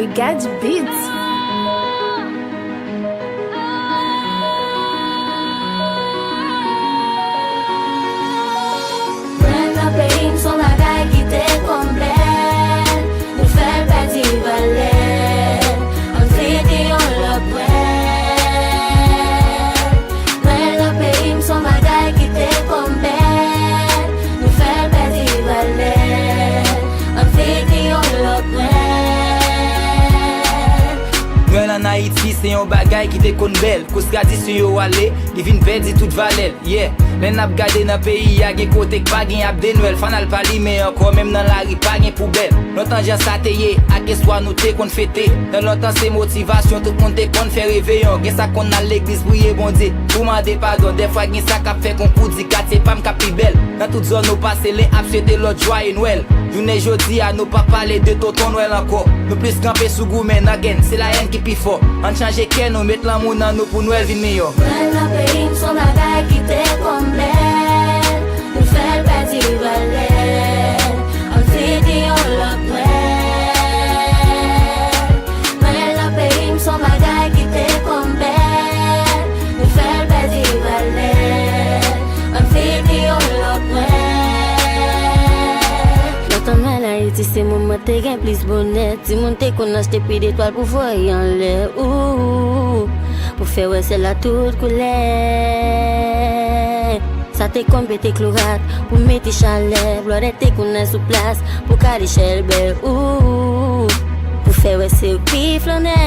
le Gadji Beats. Son bagay ki te komplel, nou fel peti valer, an fete yon lok wel. Mwen la peyim son bagay ki te komplel, nou fel peti valer, an fete yon lok wel. Mwen an Haiti se yon bagay ki te kon bel, kous tradisyon yo ale, li vin pedi tout valel, yeah. Len ap gade nan peyi ya gen kote k pa gen ap denwel. Fanal pali me anko menm nan la ri pa gen poubel. Lontan jan sa teye, ak eswa nou te kon fete. Nan lontan se motivasyon, tout moun te kon fe reveyon. Gen sa kon nan l'eglis bouye bondi, pou mande pardon. Defwa gen sa kap fe kon kou di kat, se pam kapi bel. Nan tout zon nou pase len ap fete lot joye Noël. Jounen jodi a nou pa pale de tonton Noël anko. Nou plis kampe sou goumen again, se la yen ki pi fo. An chanje ken nou met lan moun nan nou pou Noël vin meyo. Mwen la peyim son bagay ki te komplel, nou fel peti valer, an fete yon lok wel. Mwen la peyim son bagay ki te komplel, nou fel peti valer, an fete yon lok wel. Lotan mwen la iti se moun mwen te gen plis bonet, si moun te kon achete pi d'etwal pou voy an le ou, pou fe wè se la tout koulè. Sa te kon pete klorat, pou meti chalè, blore te konen sou plas, pou kade chel bel ou, pou fe wè se ou pi flonè.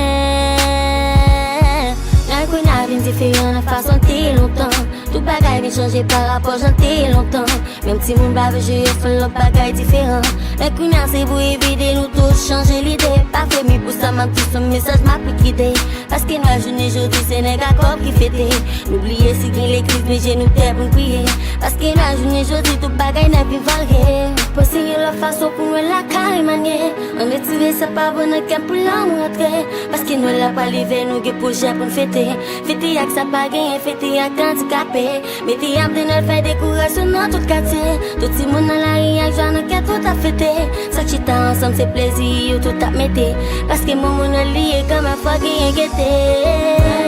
Nan kon avin diferent la fason ti lontan, tout bagay vin chanje par rapport janti lontan. Même si moun bave je fè l'autre bagay diferent. Nan kon se pou evide nou tout chanje l'idée. Pa fè mi pou sa man ti son message ma pou kide. Paske nou a jounen jodi se nèg a kop ki fete. N'oubliye si gen l'eklis me genou te pou n'kriye. Paske nou a jounen jodi tout bagay n'a pi valre. Posigye la fason pou nou la kare manye. On retire sa pa bon nan ken pou l'an rentre. Paske nou la palive nou ge projet pou n'fete. Fete yak sa pa gen, fete yak handicapé. Meti ap de nou fè dekorasyon nan tout quartier. Tout si moun nan la ri yak jwa nan ken tout a fete. Sak chita ansam se plezi yo tout ap mette. Paske moun moun liye comme un fwa gen gete.